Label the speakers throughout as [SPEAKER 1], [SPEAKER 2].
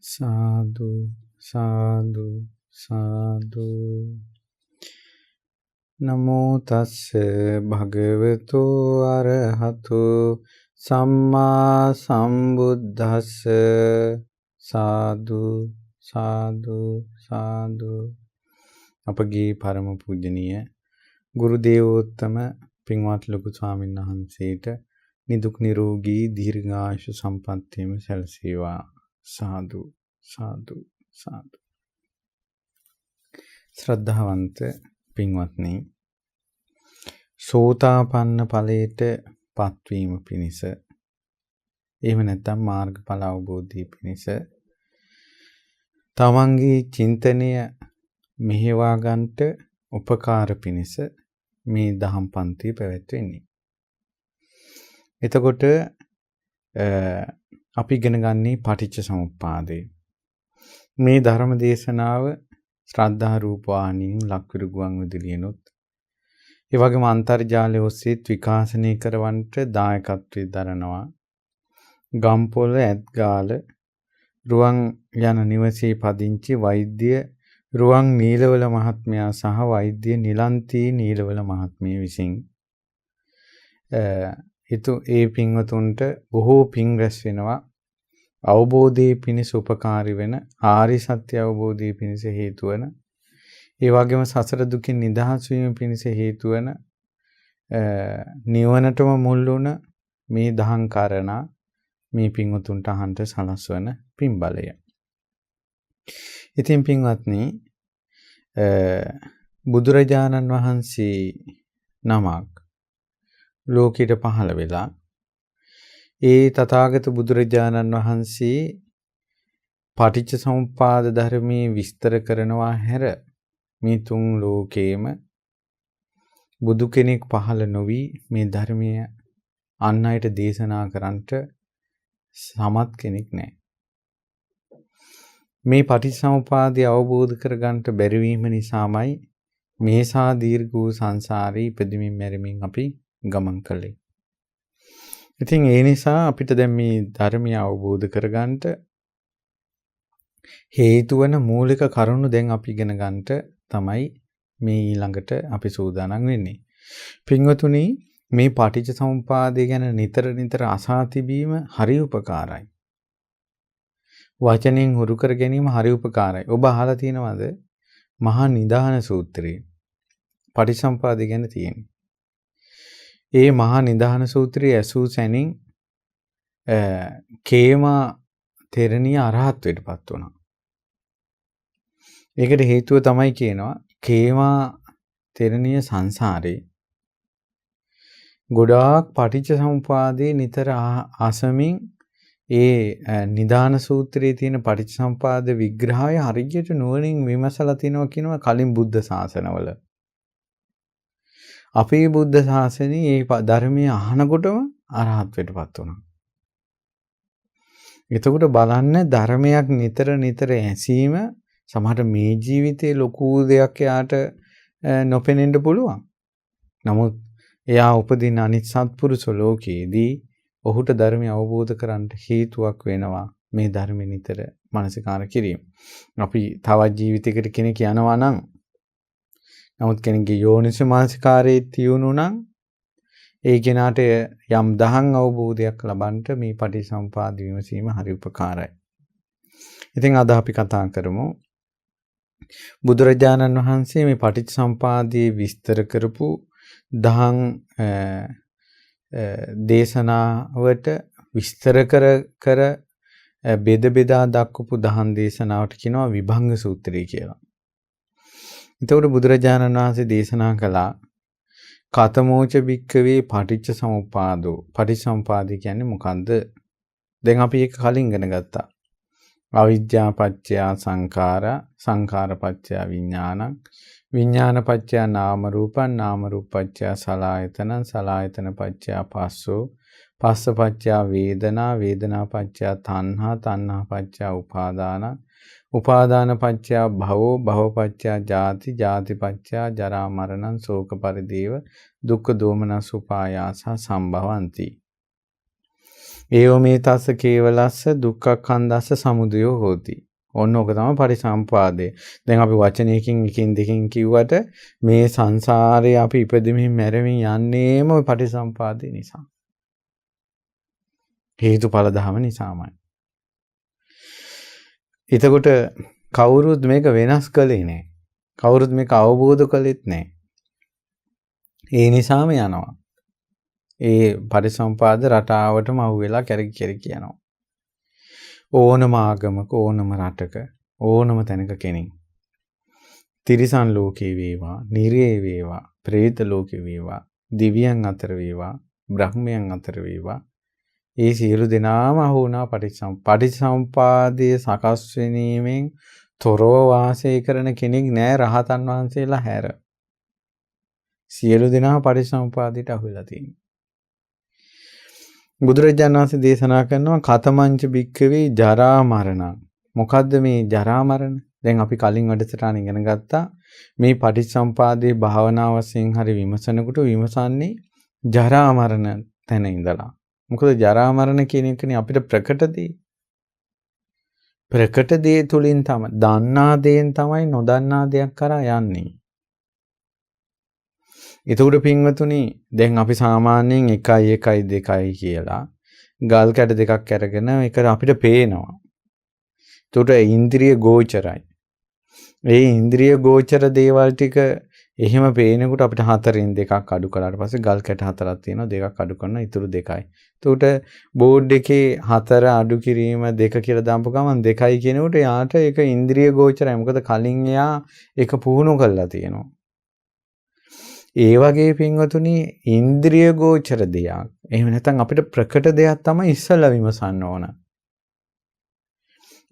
[SPEAKER 1] සාදු සාදු සාදු. නමෝ තස්ස භගවතු අරහතු සම්මා සම්බුද්දස්ස. සාදු සාදු සාදු. අපගේ පරම පූජනීය ගුරු දේවෝත්තම පින්වත් ලොකු ස්වාමීන් වහන්සේට නිදුක් නිරෝගී දීර්ඝායුෂ සම්පන්නියම සැලසේවා. සාදු සාදු සාදු. ශ්‍රද්ධාවන්ත පින්වත්නි, සෝතාපන්න ඵලයට පත්වීම පිණිස, එහෙම නැත්නම් මාර්ගඵල අවබෝධය පිණිස තමන්ගේ චින්තනය මෙහෙවා ගන්නට උපකාර පිණිස මේ දහම් පන්තිය පැවැත්වෙන්නේ. එතකොට අපි ඉගෙන ගන්නේ පටිච්ච සමුප්පාදය. මේ ධර්ම දේශනාව ශ්‍රද්ධා රූප වාහිනියෙන් ලක්විරු ගුවන් විදුලියනොත් ඒ වගේම අන්තර්ජාලය ඔස්සේ විකාශනය කරවන්නට දායකත්වයෙන් දරනවා. ගම්පොළ ඇත්ගාල රුවන් යන නිවසේ පදිංචි වෛද්‍ය රුවන් නීලවල මහත්මයා සහ වෛද්‍ය නිලන්තී නීලවල මහත්මිය විසින් ඒ පින්වතුන්ට බොහෝ පින් රැස් වෙනවා. අවබෝධයේ පිණිස උපකාරී වෙන, ආරි සත්‍ය අවබෝධයේ පිණිස හේතු වෙන, ඒ වගේම සසර දුකින් නිදහස් වීම පිණිස හේතු වෙන, නිවනටම මුල් වුණ මේ දහම් කාරණා මේ පින්වතුන්ට අහන්ට සලස්වන පින් බලය. ඉතින් පින්වත්නි, බුදුරජාණන් වහන්සේ නමක් ලෝකෙට පහළ වෙලා ඒ තථාගත බුදුරජාණන් වහන්සේ පටිච්ච සමුප්පාද ධර්මයේ විස්තර කරනවා හැර මේ තුන් ලෝකේම බුදු කෙනෙක් පහළ නොවි මේ ධර්මය අන් අයට දේශනා කරන්නට සමත් කෙනෙක් නැහැ. මේ පටිච්ච සමුප්පාදය අවබෝධ කරගන්නට බැරි වීම නිසාමයි මේසා දීර්ඝ වූ සංසාරේ ඉපදෙමින් මැරෙමින් අපි ගමන් කළේ. ඉතින් ඒ නිසා අපිට දැන් මේ ධර්මය අවබෝධ කරගන්නට හේතු වන මූලික කරුණු දැන් අපි ඉගෙන ගන්නට තමයි මේ ඊළඟට අපි සූදානම් වෙන්නේ. පින්වතුනි, මේ පටිච්ච සමුප්පාදය ගැන නිතර අසා තිබීම හරි උපකාරයි. වචනෙන් හුරු කර ගැනීම හරි උපකාරයි. ඔබ අහලා තියෙනවද මහා නිදාන සූත්‍රය? පටිච්ච සමුප්පාදය ගැන තියෙන්නේ. ඒ මහා නිදාන සූත්‍රයේ ඇසූ සැනින් කේමා තෙරණිය අරහත්වයටපත් වුණා. ඒකට හේතුව තමයි කියනවා කේමා තෙරණිය සංසාරේ ගොඩාක් පටිච්ච සමුප්පාදේ නිතර අසමින් ඒ නිදාන සූත්‍රයේ තියෙන පටිච්ච සමුප්පාද විග්‍රහය හරියට නුවණින් විමසලා තිනවා කියනවා කලින් බුද්ධ ශාසනවල. අපේ බුද්ධ ශාසනයේ මේ ධර්මයේ අහනකොටම අරහත්වයටපත් වුණා. එතකොට බලන්න, ධර්මයක් නිතර ඇසීම සමහර මේ ජීවිතේ ලොකු දෙයක් යාට නොපෙනෙන්න පුළුවන්. නමුත් එයා උපදින අනිත් සත්පුරුෂ ලෝකයේදී ඔහුට ධර්මය අවබෝධ කරගන්න හේතුවක් වෙනවා මේ ධර්මෙ නිතර මනසිකාර කිරීම. අපි තවත් ජීවිතයකට කෙනෙක් යනවා නම්, නමුත් කෙනෙක්ගේ යෝනිසෝ මනසිකාරයේ තියුණු නම් ඒ කෙනාට යම් දහම් අවබෝධයක් ලබන්නට මේ පටිච්චසමුපාද විමසීම හරි උපකාරයි. ඉතින් අද අපි කතා කරමු බුදුරජාණන් වහන්සේ මේ පටිච්චසමුපාදයේ විස්තර කරපු දහම් දේශනාවට විස්තර කර බෙදා දක්වපු දහම් දේශනාවට කියනවා විභංග සූත්‍රය කියලා. එතකොට බුදුරජාණන් වහන්සේ දේශනා කළා කතමෝච භික්ඛවේ පටිච්ච සමුප්පාදෝ. පටිච්ච සමුප්පාදය කියන්නේ මොකන්ද? දැන් අපි ඒක කලින් ඉගෙන ගත්තා. අවිජ්ජා පත්‍ය සංඛාරා, සංඛාර පත්‍ය විඥානං, විඥාන පත්‍ය නාම රූපං, නාම රූප පත්‍ය සලආයතනං, සලආයතන පත්‍ය පස්සෝ, පස්ස පත්‍ය වේදනා, වේදනා පත්‍ය තණ්හා, තණ්හා පත්‍ය උපාදාන, උපාදාන පත්‍ය භවෝ, භව පත්‍ය ජාති, ජාති පත්‍ය ජරා මරණං, ශෝක පරිදේව, දුක්ඛ දෝමනස් උපායාස සම්භවಂತಿ. ඒව මේ තස්ස කේවලස්ස දුක්ඛක්ඛන්දස්ස සමුදයෝ හෝති. ඔන්න ඕක තමයි පටිසම්පාදය. දැන් අපි වචනයකින් එකින් දෙකින් කිව්වට මේ සංසාරේ අපි ඉපදෙමින් මැරෙමින් යන්නේම ওই පටිසම්පාදේ නිසා. හේතුඵල ධම නිසාමයි. එතකොට කවුරුත් මේක වෙනස් කළේ නැහැ. කවුරුත් මේක අවබෝධ කළෙත් නැහැ. ඒ නිසාම යනවා. ඒ පටිසම්පාද රටාවටම අහු වෙලා කැරකි යනවා. ඕනම ආගමක ඕනම රටක ඕනම තැනක කෙනෙක් තිරිසන් ලෝකේ වේවා, නිරේ වේවා, പ്രേත ලෝකේ වේවා, දිව්‍යයන් අතර වේවා, බ්‍රහ්මයන් අතර වේවා, ඒ සියලු දෙනාම අහු වුණා පටිසම්පාදයේ සකස් වෙනීමෙන් තොරව වාසය කරන කෙනෙක් නෑ රහතන් වහන්සේලා හැර. සියලු දෙනා පටිසම්පාදයට අහු වෙලා තියෙනවා. බුදුරජාණන් වහන්සේ දේශනා කරනවා කතමංච භික්ඛවේ ජරා මරණං. මොකද්ද මේ ජරා මරණ? දැන් අපි කලින් වැඩසටහන ඉගෙන ගත්තා මේ පටිච්චසමුපාදයේ භාවනා වශයෙන් හරි විමසනකොට විමසන්නේ ජරා මරණ තැන ඉඳලා. මොකද ජරා මරණ කියන එකනේ අපිට ප්‍රකට දේ. ප්‍රකට දේ තුලින් තමයි දන්නා දේෙන් තමයි නොදන්නා දෙයක් කරා යන්නේ. එතකොට පින්වතුනි දැන් අපි සාමාන්‍යයෙන් 1 1 2 කියලා ගල් කැට දෙකක් අරගෙන ඒක අපිට පේනවා. එතකොට ඉන්ද්‍රිය ගෝචරයි. ඒ ඉන්ද්‍රිය ගෝචර දේවල් ටික එහෙම පේනකොට අපිට 4න් 2ක් අඩු කළාට පස්සේ ගල් කැට 4ක් තියෙනවා 2ක් අඩු කරනවා ඉතුරු 2යි. එතකොට බෝඩ් එකේ 4 අඩු කිරීම 2 කියලා දාපු ගමන් 2යි කියනකොට යාට ඒක ඉන්ද්‍රිය ගෝචරයි. මොකද කලින් එයා ඒක පුහුණු කරලා තියෙනවා. ඒ වගේ පින්වතුනි ඉන්ද්‍රිය ගෝචර දෙයක්. එහෙම නැත්නම් අපිට ප්‍රකට දෙයක් තමයි ඉස්සලා විමසන්න ඕන.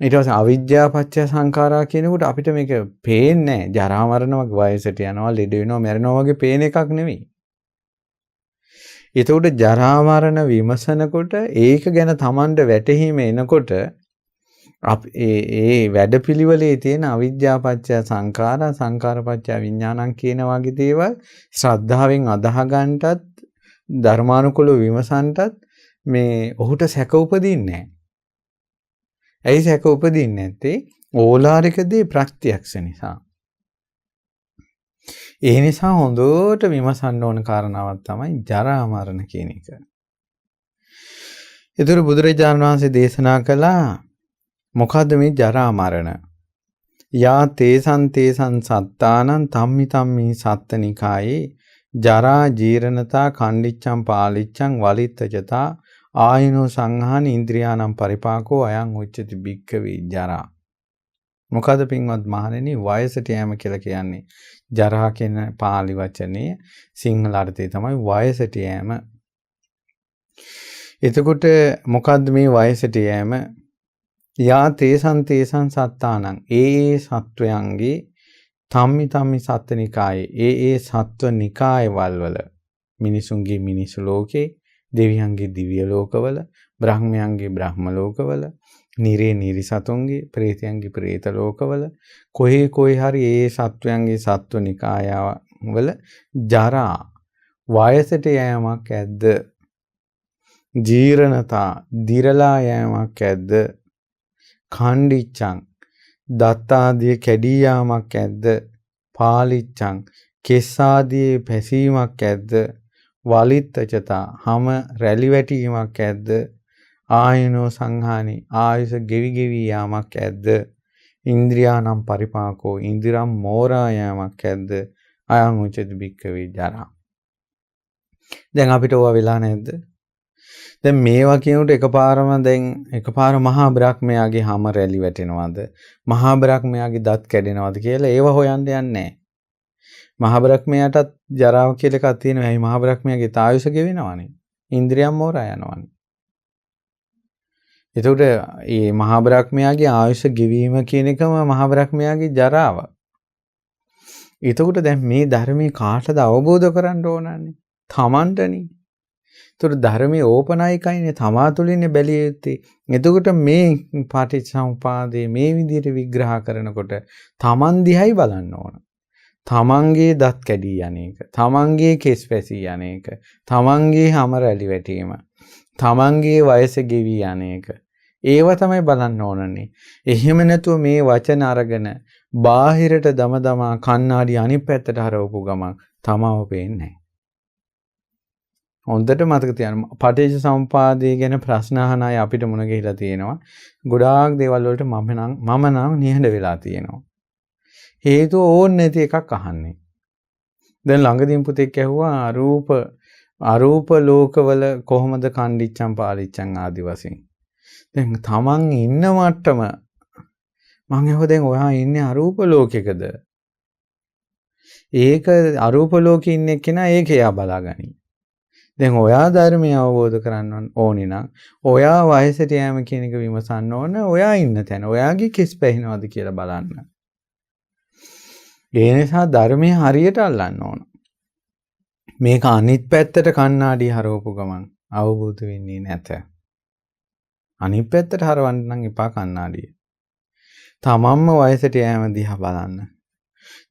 [SPEAKER 1] ඊට පස්සේ අවිජ්ජා පත්‍ය සංඛාරා කියනකොට අපිට මේක පේන්නේ නැහැ. ජරා මරණ වගේ වයසට යනවා, ලෙඩ වෙනවා, මැරෙනවා වගේ පේන එකක් නෙවෙයි. ඒතකොට ජරා මරණ විමසනකොට ඒක ගැන Tamanට වැටහීම එනකොට ඒ වැඩපිළිවෙලේ තියෙන අවිජ්ජා පත්‍ය සංඛාරා, සංඛාර පත්‍ය විඥානං කියන වගේ දේවල් ශ්‍රද්ධාවෙන් අදාහ ගන්නටත් ධර්මානුකූලව විමසන්නටත් මේ ඔහුට සැක උපදින්නේ නැහැ. ඇයි සැක උපදින්නේ නැත්තේ? ඕලාරික දේ ප්‍රත්‍යක්ෂ නිසා. ඒ නිසා හොඳට විමසන්න ඕන කාරණාවක් තමයි ජරා මරණ කියන එක. ඒතර බුදුරජාණන් වහන්සේ දේශනා කළා මොකද්ද මේ ජරා මරණ? යා තේසං සත්තානං තම්මි තම්මි සත්තනිකායේ ජරා ජීරණතා කණ්ඩිච්ඡං පාලිච්ඡං වලිත්තජතා ආයනෝ සංහාන ඉන්ද්‍රියානම් පරිපාකෝ අයං උච්චති භික්ඛවේ ජරා. මොකද පින්වත් මහණෙනි වයසට යෑම කියලා කියන්නේ ජරා කියන පාලි වචනේ සිංහල අර්ථය තමයි වයසට යෑම. එතකොට මොකද්ද මේ වයසට යෑම? යා තේසං සත්තානං ඒ සත්වයන්ගේ තම්මි සත්තනිකායේ ඒ සත්ව නිකායවල වල මිනිසුන්ගේ මිනිස් ලෝකේ, දෙවියන්ගේ දිව්‍ය ලෝකවල, බ්‍රහ්මයන්ගේ බ්‍රහ්ම ලෝකවල, නිරේ නිරිසතුන්ගේ, ප්‍රේතයන්ගේ ප්‍රේත ලෝකවල කොහේ හරි ඒ සත්වයන්ගේ සත්ව නිකායවල ජරා වයසට යෑමක් ඇද්ද? ජීරණතා දිරලා යෑමක් ඇද්ද? කණ්ඩිච්ඡං දත්තාදී කැඩී යාමක් ඇද්ද? පාලිච්ඡං කෙස්සාදී පැසීමක් ඇද්ද? වලිත්තචතා හම රැලි වැටීමක් ඇද්ද? ආයනෝ සංහානි ආයුෂ ගෙවි යාමක් ඇද්ද? ඉන්ද්‍රියානම් පරිපාකෝ ඉන්ද්‍රියම් මෝරා යාමක් ඇද්ද? අයං උච්චති භික්ඛවේ ජරා. දැන් අපිට ඕවා වෙලා නැද්ද? දැන් මේවා කියනකොට එකපාර මහා බ්‍රහ්මයාගේ හැම රැලි වැටෙනවද? මහා බ්‍රහ්මයාගේ දත් කැඩෙනවද කියලා ඒව හොයන්න යන්නේ නැහැ. මහා බ්‍රහ්මයාටත් ජරාව කියලා එකක් තියෙනවා. එයි මහා බ්‍රහ්මයාගේ ආයුෂ ගෙවෙනවනේ. ඉන්ද්‍රියම් මෝරා යනවනේ. එතකොට මේ මහා බ්‍රහ්මයාගේ ආයුෂ ගෙවීම කියන එකම මහා බ්‍රහ්මයාගේ ජරාව. එතකොට දැන් මේ ධර්මයේ කාටද අවබෝධ කරගන්න ඕනන්නේ? තමන්ටනේ. ඒතර ධර්මයේ ඕපනායිකයිනේ තමා තුළින්නේ බැලිය යුත්තේ. එතකොට මේ පටිච්චසමුපාදයේ මේ විදිහට විග්‍රහ කරනකොට තමන් දිහායි බලන්න ඕන. තමන්ගේ දත් කැඩී යන්නේක, තමන්ගේ කෙස් පැසී යන්නේක, තමන්ගේ හැම රැලි වැටීම, තමන්ගේ වයස ගෙවි යන එක. ඒව තමයි බලන්න ඕනනේ. එහෙම නැතුව මේ වචන අරගෙන බාහිරට දමදමා කණ්ණාඩි අනිත් පැත්තට හරවපු ගමන් තමව පේන්නේ නැහැ. හොඳට මතක තියාගන්න. පටිච්ච සමුපාදය ගැන ප්‍රශ්න අහන අය අපිට මුණ ගැහිලා තියෙනවා. ගොඩාක් දේවල් වලට මම නම් නිහඬ වෙලා තියෙනවා. හේතුව ඕනේ නැති එකක් අහන්නේ. දැන් ළඟදීම පුතෙක් ඇහුවා අරූප ලෝකවල කොහොමද කණ්ඩිච්චම් පාලිච්චම් ආදි වශයෙන්. දැන් තමන් ඉන්න මට්ටම මං ඇහුවා දැන් ඔයා ඉන්නේ අරූප ලෝකෙකද? ඒක අරූප ලෝකෙ ඉන්න කෙනා ඒක එයා බලාගනි. දැන් ඔයා ධර්මය අවබෝධ කරගන්න ඕනි නම් ඔයා වයසට යෑම කියන එක විමසන්න ඕන. ඔයා ඉන්න තැන ඔයාගේ කිස් පැහිනවද කියලා බලන්න. ඒ නිසා ධර්මයේ හරියට අල්ලන්න ඕන. මේක අනිත් පැත්තට කණ්ණාඩි හරවපු ගමන් අවබෝධ වෙන්නේ නැත. අනිත් පැත්තට හරවන්න නම් එපා කණ්ණාඩිය. තමන්ම වයසට යෑම දිහා බලන්න.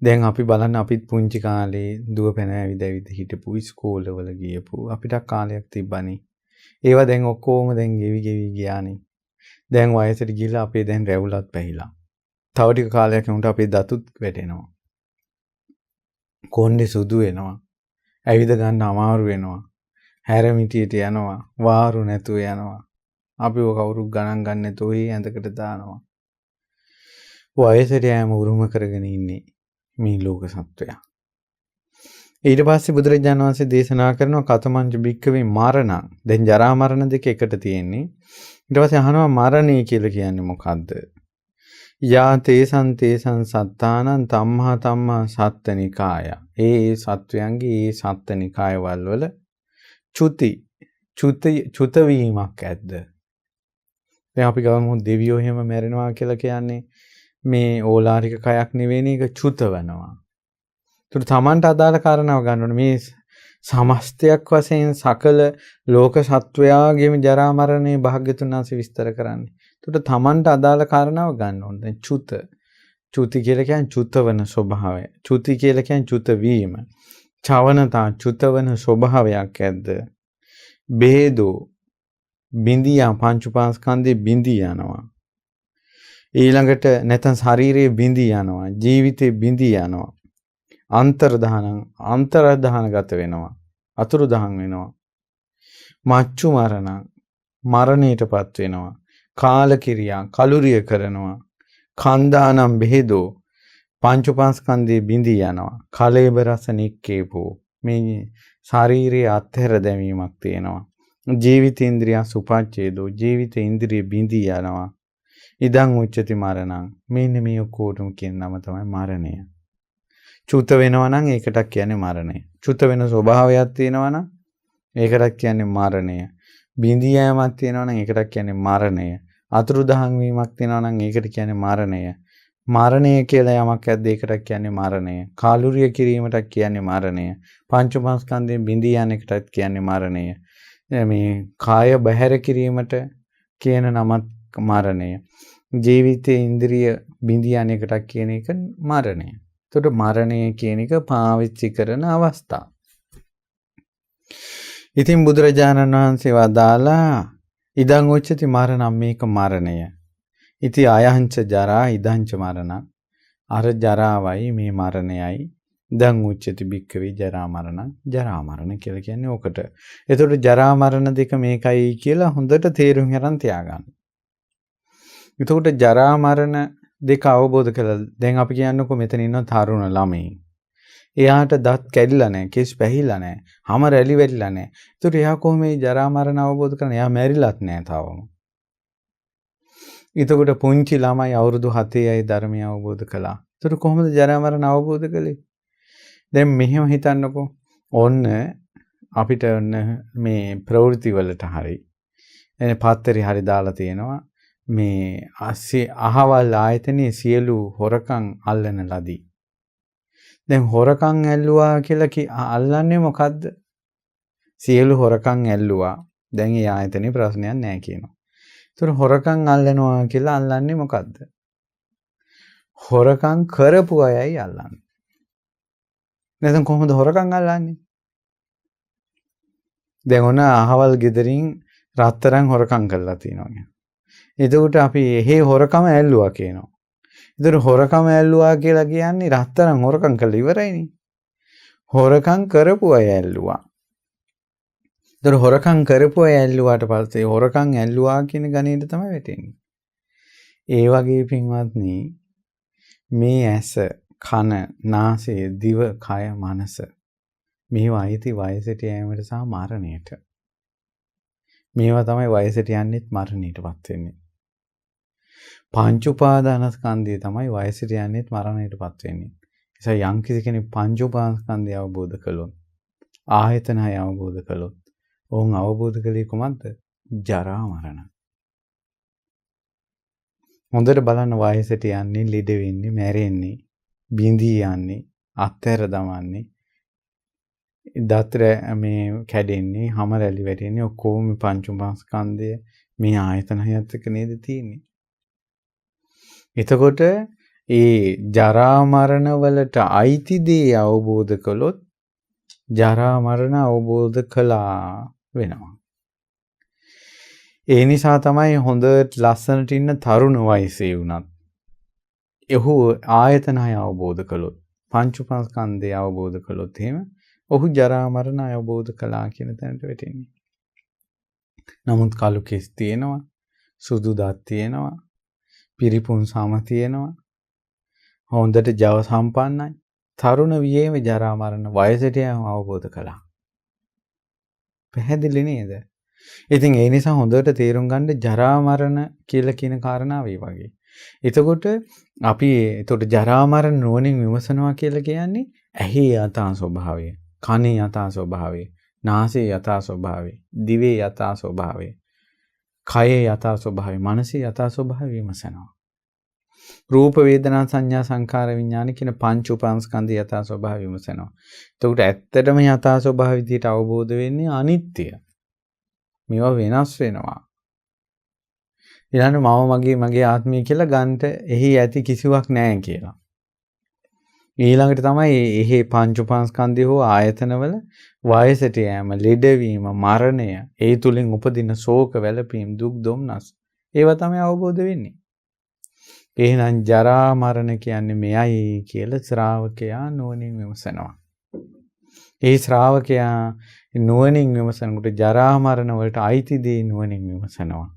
[SPEAKER 1] දැන් අපි බලන්න අපිත් පුංචි කාලේ දුව පැන ඇවිද හිටපු ඉස්කෝලවල ගියපු අපිට කාලයක් තිබ්බනේ. ඒවා දැන් ඔක්කොම දැන් ගෙවි ගියානේ. දැන් වයසට ගිහිල්ලා අපේ දැන් රැවුලත් පැහිලා. තව ටික කාලයක් යනකොට අපේ දතුත් වැටෙනවා. කොණ්ඩේ සුදු වෙනවා. ඇවිද ගන්න අමාරු වෙනවා. හැරමිටියට යනවා. වාරු නැතුව යනවා. අපිව කවුරුත් ගණන් ගන්න නැතුව ඇඳකට දානවා. වයසට යෑම උරුම කරගෙන ඉන්නේ මේ ලෝක සත්වයා. ඊට පස්සේ බුදුරජාණන් වහන්සේ දේශනා කරනවා කතමංච භික්ඛවේ මරණ. දැන් ජරා මරණ දෙක එකට තියෙන්නේ. ඊට පස්සේ අහනවා මරණය කියලා කියන්නේ මොකද්ද? යා තේසං සත්තානං තම්මා සත්තනිකාය. ඒ සත්වයන්ගේ ඒ සත්තනිකායවල වල චුත වීමක් ඇද්ද? දැන් අපි ගමු දෙවියෝ එහෙම මැරෙනවා කියලා කියන්නේ මේ ඕලාරික කයක් නෙවෙයි ඒක චුත වෙනවා. ඒතර තමන්ට අදාළ කාරණාව ගන්න ඕනේ. මේ සමස්තයක් වශයෙන් සකල ලෝක සත්වයාගේම ජරා මරණේ භාග්‍යතුන් වහන්සේ විස්තර කරන්නේ. ඒතර තමන්ට අදාළ කාරණාව ගන්න ඕනේ. දැන් චුති කියලා කියන්නේ චුතවන ස්වභාවය. චුති කියලා කියන්නේ චුත වීම. චවනතා චුතවන ස්වභාවයක් ඇද්ද? බේදෝ බින්දියා පංච උපාස්කන්ධේ බින්දී යනවා. ඊළඟට නැත්නම් ශරීරයේ බින්දී යනවා. ජීවිතේ බින්දී යනවා. අන්තරදානගත වෙනවා. අතුරුදහන් වෙනවා. මච්චු මරණයටපත් වෙනවා. කාලකිරියා කලුරිය කරනවා. කන්දානම් බෙහෙදෝ පංච උපාස්කන්ධේ බින්දී යනවා. කලේබ රස නික්කේපෝ මේ ශාරීරික අත්හැර දැමීමක් තියෙනවා. ජීවිතේන්ද්‍රිය සුපච්ඡේදෝ ජීවිත ඉන්ද්‍රිය බින්දී යනවා. ඉදං උච්චති මරණං මෙන්න මේ ඔක්කොටම කියන නම තමයි මරණය. චුත වෙනවා නම් ඒකටත් කියන්නේ මරණය. චුත වෙන ස්වභාවයක් තියෙනවා නම් ඒකටත් කියන්නේ මරණය. බින්දී යෑමක් තියෙනවා නම් ඒකටත් කියන්නේ මරණය. අතුරුදහන් වීමක් තියෙනවා නම් ඒකට කියන්නේ මරණය. මරණය කියලා යමක් ඇද්ද ඒකට කියන්නේ මරණය. කාලුරිය කිරීමට කියන්නේ මරණය. පංච මස්කන්ධයෙන් බිඳී යන එකටත් කියන්නේ මරණය. මේ කාය බහැර කිරීමට කියන නමත් මරණය. ජීවිතයේ ඉන්ද්‍රිය බිඳී යන එකටත් කියන එක මරණය. එතකොට මරණය කියන එක පාවිච්චි කරන අවස්ථාව. ඉතින් බුදුරජාණන් වහන්සේ වදාලා ඉදං උච්චති මරණම් මේක මරණය. ඉති අයංච ජරා ඉදංච මරණ. අර ජරාවයි මේ මරණයයි ඉදං උච්චති භික්ඛවේ ජරා මරණ. ජරා මරණ කියලා කියන්නේ ඔකට. එතකොට ජරා මරණ දෙක මේකයි කියලා හොඳට තේරුම් ගන්න තියාගන්න. එතකොට ජරා මරණ දෙක අවබෝධ කරලා දැන් අපි කියන්නකො මෙතන ඉන්න තරුණ ළමයි. එයාට දත් කැඩිලා නැහැ, කෙස් පැහිලා නැහැ, හැම රැලි වෙරිලා නැහැ. එතකොට එයා කොහොම මේ ජරා මරණ අවබෝධ කරන්නේ? එයා මැරිලත් නැහැ තාම. එතකොට පුංචි ළමයි අවුරුදු 7යි ධර්මය අවබෝධ කළා. එතකොට කොහොමද ජරා මරණ අවබෝධ කළේ? දැන් මෙහෙම හිතන්නකෝ. ඔන්න අපිට ඔන්න මේ ප්‍රවෘත්ති වලට හරි එනේ පත්තරේ හරි දාලා තියෙනවා. මේ අහවල් ආයතනයේ සියලු හොරකම් අල්ලන ලදී. දැන් හොරකම් ඇල්ලුවා කියලා අල්ලන්නේ මොකද්ද? සියලු හොරකම් ඇල්ලුවා. දැන් ඒ ආයතනේ ප්‍රශ්නයක් නැහැ කියනවා. ඒතර හොරකම් අල්ලනවා කියලා අල්ලන්නේ මොකද්ද? හොරකම් කරපු අයයි අල්ලන්නේ. නැත්නම් කොහොමද හොරකම් අල්ලන්නේ? දැන් ඔන්න අහවල් ගෙදරින් රත්තරන් හොරකම් කරලා තියෙනවා. එතකොට අපි එහෙ හොරකම ඇල්ලුවා කියනවා. ඒතර හොරකම ඇල්ලුවා කියලා කියන්නේ රත්තරන් හොරකම් කළා ඉවරයිනේ. හොරකම් කරපු අය ඇල්ලුවා. ඒතර හොරකම් කරපු අය ඇල්ලුවාට පස්සේ හොරකම් ඇල්ලුවා කියන ගණේට තමයි වැටෙන්නේ. ඒ වගේ පින්වත්නි මේ ඇස, කන, නාසය, දිව, කය, මනස මේවා අයිති වයසට යෑමට සහ මරණයට. මේවා තමයි වයසට යන්නෙත් මරණයටපත් වෙන්නේ. පංච උපාදානස්කන්ධය තමයි වයසට යන්නෙත් මරණයටපත් වෙන්නේ. ඒ නිසා යම් කිසි කෙනෙක් පංච උපාදානස්කන්ධය අවබෝධ කළොත්, ආයතනය අවබෝධ කළොත්, ඔවුන් අවබෝධ කළේ කොහොමද? ජරා මරණ. හොඳට බලන්න වයසට යන්නේ, ළිඩ වෙන්නේ, මැරෙන්නේ, බිඳී යන්නේ, අත්හැර දමන්නේ, දත්‍ර මේ කැඩෙන්නේ, හැම රැලි වැටෙන්නේ ඔක්කොම පංච උපාදානස්කන්ධය මේ ආයතනයත් එක්ක නේද තියෙන්නේ. එතකොට ඒ ජරා මරණ වලට අයිති දේ අවබෝධ කළොත් ජරා මරණ අවබෝධ කළා වෙනවා. ඒ නිසා තමයි හොඳට ලස්සනට ඉන්න තරුණ වයසේ වුණත් එහු ආයතනය අවබෝධ කළොත් පංච උපාදානස්කන්ධය අවබෝධ කළොත් එහෙම ඔහු ජරා මරණ අවබෝධ කළා කියන තැනට වැටෙන්නේ. නමුත් කළු කෙස් තියෙනවා, සුදු දත් තියෙනවා, පිරිපුන් සම තියෙනවා, හොඳට ජව සම්පන්නයි. තරුණ වියේම ජරා මරණ වයසට යෑම අවබෝධ කළා. පැහැදිලි නේද? ඉතින් ඒ නිසා හොඳට තේරුම් ගන්න ජරා මරණ කියලා කියන කාරණාව ඒ වගේ. එතකොට අපි ජරා මරණ නුවණින් විමසනවා කියලා කියන්නේ ඇහි යථා ස්වභාවය, කනේ යථා ස්වභාවය, නාසයේ යථා ස්වභාවය, දිවේ යථා ස්වභාවය, කයේ යථා ස්වභාවය, මනසේ යථා ස්වභාවය විමසනවා. රූප වේදනා සංඥා සංකාර විඥාන කියන පංච උපාදානස්කන්ධය යථා ස්වභාවය විමසනවා. එතකොට ඇත්තටම යථා ස්වභාවය විදිහට අවබෝධ වෙන්නේ අනිත්‍ය. මේවා වෙනස් වෙනවා. ඊළඟට මගේ ආත්මය කියලා ගන්නට එහි ඇති කිසිවක් නැහැ කියලා. ඊළඟට තමයි එහි පංච උපාදානස්කන්ධය හෝ ආයතනවල වයසට යෑම, ලෙඩවීම, මරණය, ඒ තුලින් උපදින ශෝක, වැළපීම්, දුක්, දුම්නස් ඒවා තමයි අවබෝධ වෙන්නේ. එහෙනම් ජරා මරණ කියන්නේ මෙයයි කියලා ශ්‍රාවකයා නුවණින් විමසනවා. ඒ ශ්‍රාවකයා නුවණින් විමසනකොට ජරා මරණ වලට අයිති දේ නුවණින් විමසනවා.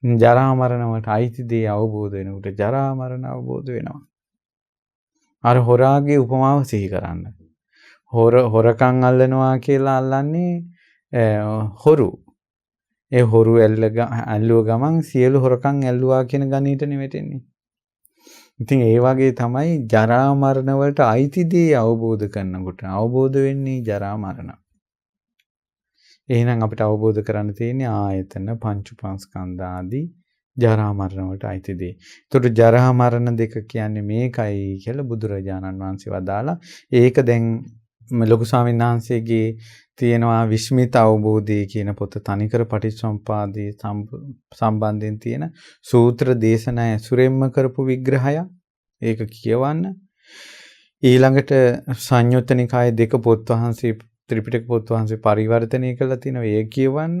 [SPEAKER 1] ජරා මරණ වලට අයිති දේ අවබෝධ වෙනකොට ජරා මරණ අවබෝධ වෙනවා. අර හොරාගේ උපමාව සිහි කරන්න. හොරකම් අල්ලනවා කියලා අල්ලන්නේ හොරු. ඒ හොරු ඇල්ලුව ගමන් සියලු හොරකම් ඇල්ලුවා කියන ගණීට නෙවෙටෙන්නේ. ඉතින් ඒ වගේ තමයි ජරා මරණ වලට අයිති දේ අවබෝධ කරනකොට අවබෝධ වෙන්නේ ජරා මරණ. එහෙනම් අපිට අවබෝධ කරන්න තියෙන්නේ ආයතන පංච උපාදානස්කන්ධ ආදී ජරා මරණ වලට අයිති දේ. ඒතකොට ජරා මරණ දෙක කියන්නේ මේකයි කියලා බුදුරජාණන් වහන්සේ වදාලා. ඒක දැන් ලොකු ස්වාමීන් වහන්සේගේ තියෙනවා විස්මිත අවබෝධය කියන පොත තනිකර පටිච්චසමුප්පාදේ සම්බන්ධයෙන් තියෙන සූත්‍ර දේශනා ඇසුරෙන්ම කරපු විග්‍රහය. ඒක කියවන්න. ඊළඟට සංයුත්ත නිකායේ දෙක පොත් වහන්සේ ත්‍රිපිටක පොත් වහන්සේ පරිවර්තනය කළා තියෙනවා. ඒ කියවන්න.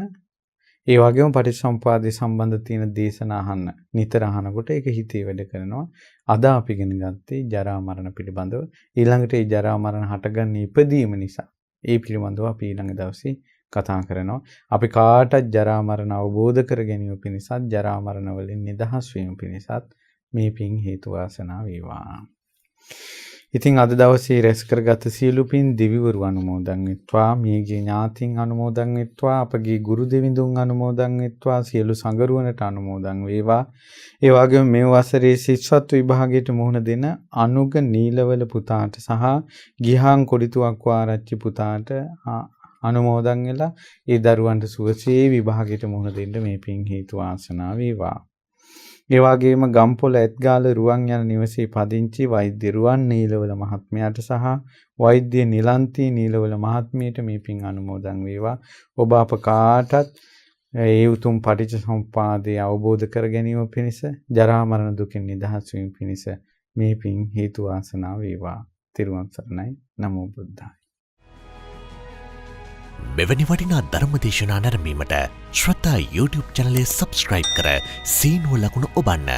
[SPEAKER 1] ඒ වගේම පටිච්චසමුප්පාදේ සම්බන්ධ තියෙන දේශනා අහන්න. නිතර අහනකොට ඒක හිතේ වැඩ කරනවා. අද අපි ඉගෙන ගත්තේ ජරා මරණ පිළිබඳව. ඊළඟට මේ ජරා මරණ හටගන්නේ ඉපදීම නිසා. ඒ පිළිබඳව අපි ඊළඟ දවසේ කතා කරනවා. අපි කාටත් ජරා මරණ අවබෝධ කර ගැනීම පිණිසත් ජරා මරණ වලින් නිදහස් වීම පිණිසත් මේ පින් හේතු වාසනා වේවා. ඉතින් අද දවසේ රැස් කරගත් සියලු පින් දිවිවරු අනුමෝදන් වෙත්වා, මියගිය ඥාතීන් අනුමෝදන් වෙත්වා, අපගේ ගුරු දෙවිඳුන් අනුමෝදන් වෙත්වා, සියලු සංගරුවනට අනුමෝදන් වේවා. ඒ වගේම මේ වසරේ ශිෂ්‍යත්ව විභාගයට මුහුණ දෙන අනුග නීලවල පුතාට සහ ගිහාන් කොඩිතුවක් ආරච්චි පුතාට අනුමෝදන් වෙලා ඒ දරුවන්ට සුවසේ විභාගයට මුහුණ දෙන්න මේ පින් හේතු වාසනා වේවා. ඒ වගේම ගම්පොළ ඇත්ගාල රුවන් යන නිවසේ පදිංචි වෛද්‍ය රුවන් නීලවල මහත්මයාට සහ වෛද්‍ය නිලන්ති නීලවල මහත්මියට මේ පින් අනුමෝදන් වේවා. ඔබ අප කාටත් ඒ උතුම් පටිච්චසමුප්පාදය අවබෝධ කර ගැනීම පිණිස, ජරා මරණ දුකින් නිදහස් වීම පිණිස මේ පින් හේතු වාසනා වේවා. ත්‍රිවංශ සරණයි. නමෝ බුද්ධාය.
[SPEAKER 2] මෙවැනි වටිනා ධර්මදේශනා නැරඹීමට ශ්‍රද්ධා YouTube චැනලය සබස්ක්‍රයිබ් කර සීනුව ලකුණ ඔබන්න.